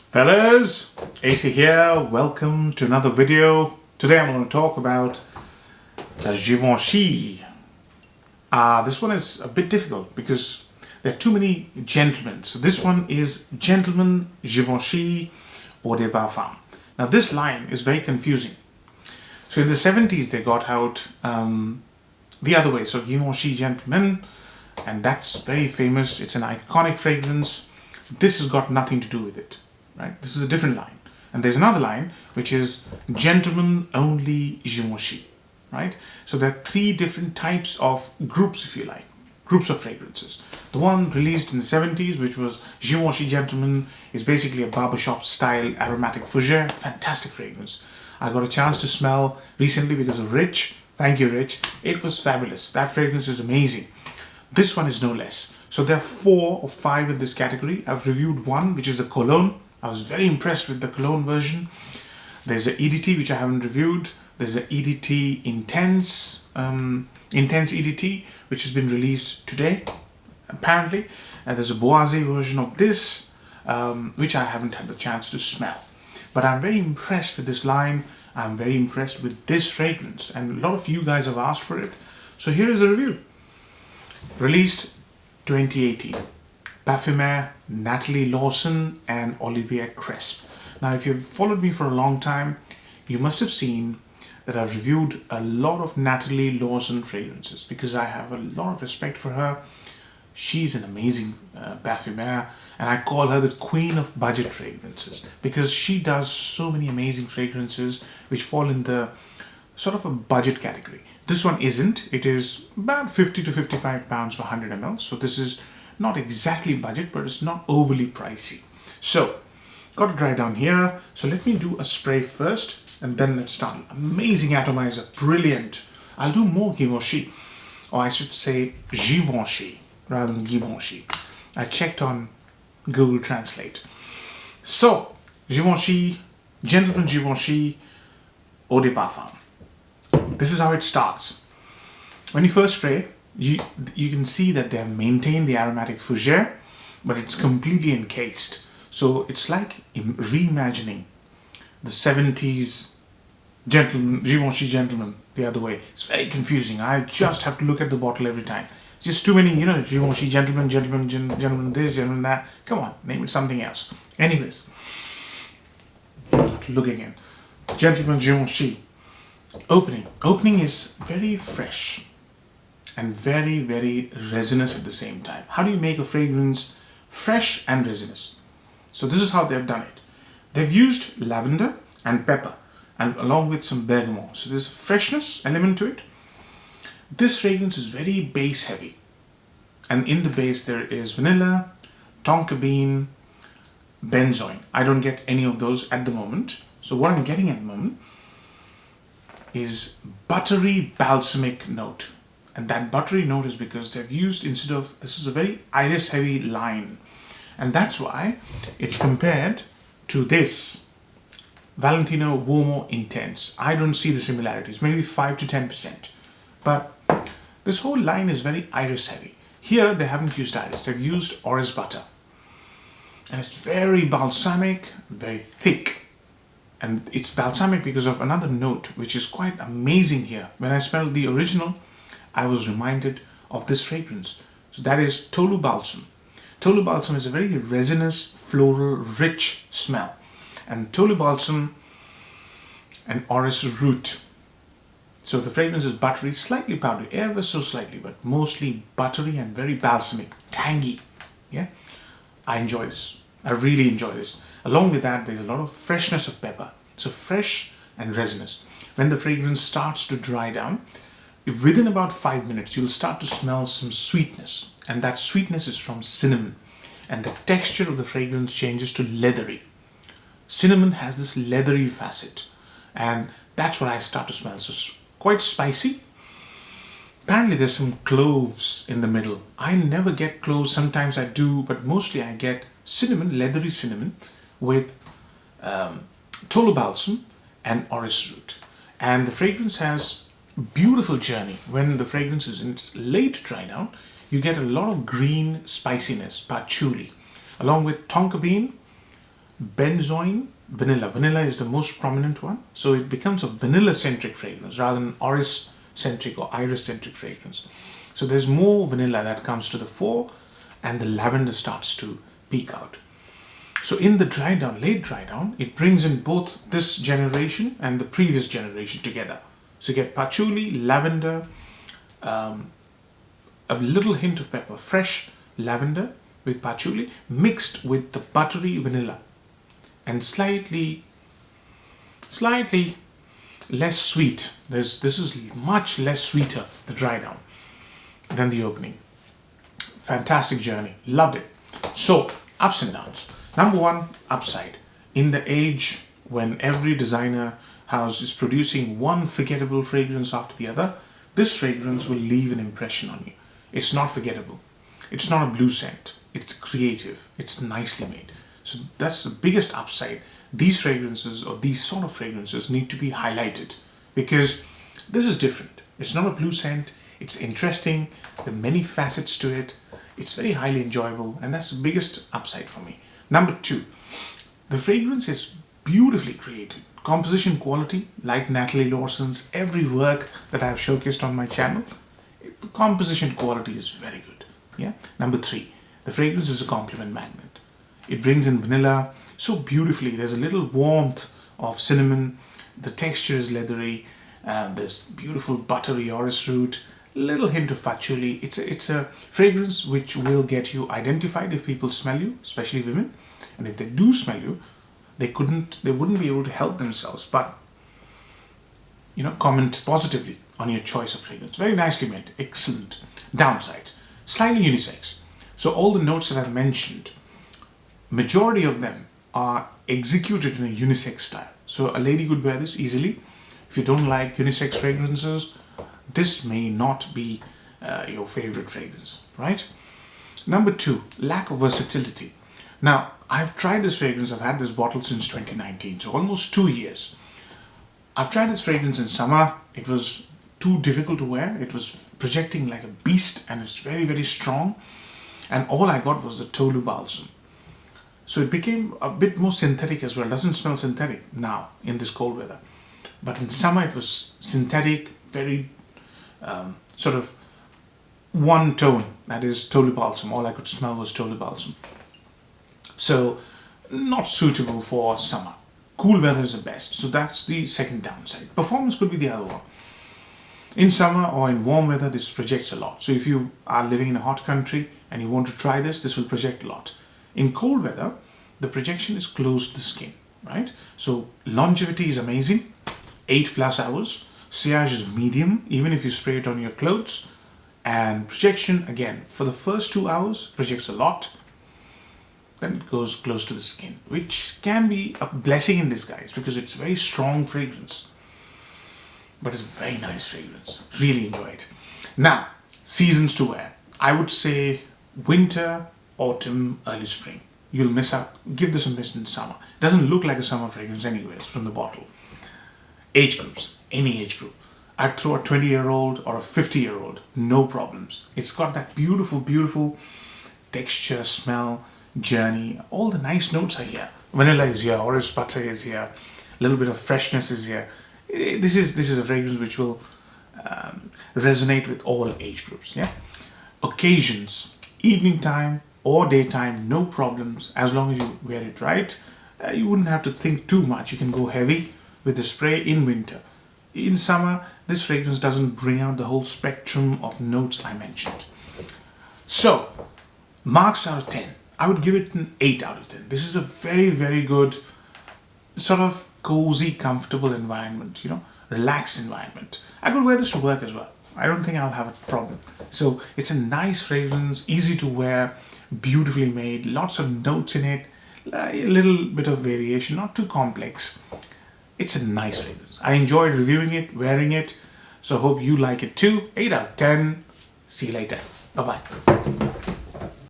Fellas, AC here, welcome to another video. Today I'm going to talk about Givenchy. This one is a bit difficult because there are too many gentlemen. So this one is Gentleman Givenchy Eau de Parfum. Now this line is very confusing. So in the 70s they got out the other way. So Givenchy Gentleman, and that's very famous. It's an iconic fragrance. This has got nothing to do with it. Right? This is a different line. And there's another line which is Gentlemen Only Givenchy. Right? So there are three different types of groups, if you like, groups of fragrances. The one released in the 70s, which was Givenchy Gentleman, is basically a barbershop style aromatic fougere, fantastic fragrance. I got a chance to smell recently because of Rich. Thank you, Rich. It was fabulous. That fragrance is amazing. This one is no less. So there are 4 or 5 in this category. I've reviewed one, which is the Cologne. I was very impressed with the Cologne version. There's an EDT, which I haven't reviewed. There's an EDT Intense EDT, which has been released today, apparently. And there's a Boise version of this, which I haven't had the chance to smell. But I'm very impressed with this line. I'm very impressed with this fragrance. And a lot of you guys have asked for it. So here is a review. Released 2018. Parfumeur Natalie Lawson and Olivier Cresp. Now, if you've followed me for a long time, you must have seen that I've reviewed a lot of Natalie Lawson fragrances because I have a lot of respect for her. She's an amazing parfumeur, and I call her the queen of budget fragrances because she does so many amazing fragrances which fall in the sort of a budget category. This one isn't. It is about 50 to 55 pounds for 100 ml. So this is not exactly budget, but it's not overly pricey. So, got to dry down here. So let me do a spray first, and then let's start. Amazing atomizer, brilliant. I'll do more Givenchy, or I should say Givenchy, rather than Givenchy. I checked on Google Translate. So, Givenchy, Gentleman Givenchy Eau de Parfum. This is how it starts. When you first spray, you can see that they have maintained the aromatic fougere, but it's completely encased. So it's like reimagining the 70s Givenchy Gentleman the other way. It's very confusing. I just have to look at the bottle every time. It's just too many, Givenchy Gentleman this, Gentleman that. Come on, name it something else. Anyways, to look again. Gentleman Givenchy. Opening is very fresh and very, very resinous at the same time. How do you make a fragrance fresh and resinous? So this is how they've done it. They've used lavender and pepper, and along with some bergamot. So there's a freshness element to it. This fragrance is very base heavy. And in the base there is vanilla, tonka bean, benzoin. I don't get any of those at the moment. So what I'm getting at the moment is buttery balsamic note. And that buttery note is because they've used, instead of, this is a very iris heavy line. And that's why it's compared to this Valentino Uomo Intense. I don't see the similarities, maybe 5 to 10%. But this whole line is very iris heavy. Here they haven't used iris, they've used orris butter. And it's very balsamic, very thick. And it's balsamic because of another note, which is quite amazing here. When I smelled the original, I was reminded of this fragrance. So that is Tolu Balsam. Tolu Balsam is a very resinous, floral, rich smell. And Tolu Balsam and Orris root. So the fragrance is buttery, slightly powdery, ever so slightly, but mostly buttery and very balsamic, tangy. Yeah, I enjoy this. I really enjoy this. Along with that, there's a lot of freshness of pepper. So fresh and resinous. When the fragrance starts to dry down, within about 5 minutes, you'll start to smell some sweetness. And that sweetness is from cinnamon. And the texture of the fragrance changes to leathery. Cinnamon has this leathery facet. And that's what I start to smell. So quite spicy. Apparently there's some cloves in the middle. I never get cloves. Sometimes I do, but mostly I get cinnamon, leathery cinnamon with Tolu Balsam and orris root. And the fragrance has beautiful journey. When the fragrance is in its late dry down, you get a lot of green spiciness, patchouli, along with tonka bean, benzoin, vanilla. Vanilla is the most prominent one. So it becomes a vanilla-centric fragrance rather than Orris-centric or iris-centric fragrance. So there's more vanilla that comes to the fore and the lavender starts to peak out. So in the dry down, late dry down, it brings in both this generation and the previous generation together. So you get patchouli, lavender, a little hint of pepper, fresh lavender with patchouli mixed with the buttery vanilla and slightly less sweet. This is much less sweeter, the dry down, than the opening. Fantastic journey, loved it. So ups and downs. Number one, upside. In the age when every designer house is producing one forgettable fragrance after the other, this fragrance will leave an impression on you. It's not forgettable. It's not a blue scent. It's creative. It's nicely made. So that's the biggest upside. These fragrances or these sort of fragrances need to be highlighted because this is different. It's not a blue scent. It's interesting. There are many facets to it. It's very highly enjoyable, and that's the biggest upside for me. Number two, the fragrance is beautifully created. Composition quality, like Natalie Lawson's every work that I've showcased on my channel, the composition quality is very good. Yeah. Number three, the fragrance is a compliment magnet. It brings in vanilla so beautifully. There's a little warmth of cinnamon. The texture is leathery. There's beautiful buttery orris root. Little hint of patchouli. It's a fragrance which will get you identified if people smell you, especially women. And if they do smell you, they wouldn't be able to help themselves but comment positively on your choice of fragrance. Very nicely made. Excellent. Downside, slightly unisex. So all the notes that I've mentioned, majority of them are executed in a unisex style. So a lady could wear this easily. If you don't like unisex fragrances, this may not be your favorite fragrance, right? Number two, lack of versatility. Now, I've tried this fragrance. I've had this bottle since 2019, so almost 2 years. I've tried this fragrance in summer. It was too difficult to wear. It was projecting like a beast and it's very, very strong. And all I got was the Tolu Balsam. So it became a bit more synthetic as well. It doesn't smell synthetic now in this cold weather. But in summer it was synthetic, very sort of one tone, that is Tolu Balsam. All I could smell was Tolu Balsam. So not suitable for summer. Cool weather is the best. So that's the second downside. Performance could be the other one. In summer or in warm weather, this projects a lot. So if you are living in a hot country and you want to try this will project a lot. In cold weather, the projection is close to the skin, right? So longevity is amazing, 8+ hours. Sillage is medium, even if you spray it on your clothes. And projection, again, for the first 2 hours, projects a lot. Then it goes close to the skin, which can be a blessing in disguise because it's a very strong fragrance. But it's a very nice fragrance. Really enjoy it. Now, seasons to wear. I would say winter, autumn, early spring. You'll miss out. Give this a miss in summer. It doesn't look like a summer fragrance anyways from the bottle. Age groups. Any age group. I'd throw a 20-year-old or a 50-year-old. No problems. It's got that beautiful, beautiful texture, smell, journey. All the nice notes are here. Vanilla is here. Orris butter is here. A little bit of freshness is here. This is a fragrance which will resonate with all age groups. Yeah. Occasions, evening time or daytime, no problems as long as you wear it right. You wouldn't have to think too much. You can go heavy with the spray in winter. In summer, this fragrance doesn't bring out the whole spectrum of notes I mentioned. So, marks out of 10. I would give it an 8 out of 10. This is a very, very good sort of cozy, comfortable environment, relaxed environment. I could wear this to work as well. I don't think I'll have a problem. So it's a nice fragrance, easy to wear, beautifully made, lots of notes in it, a little bit of variation, not too complex. It's a nice fragrance. I enjoyed reviewing it, wearing it. So I hope you like it too. 8 out of 10. See you later. Bye-bye.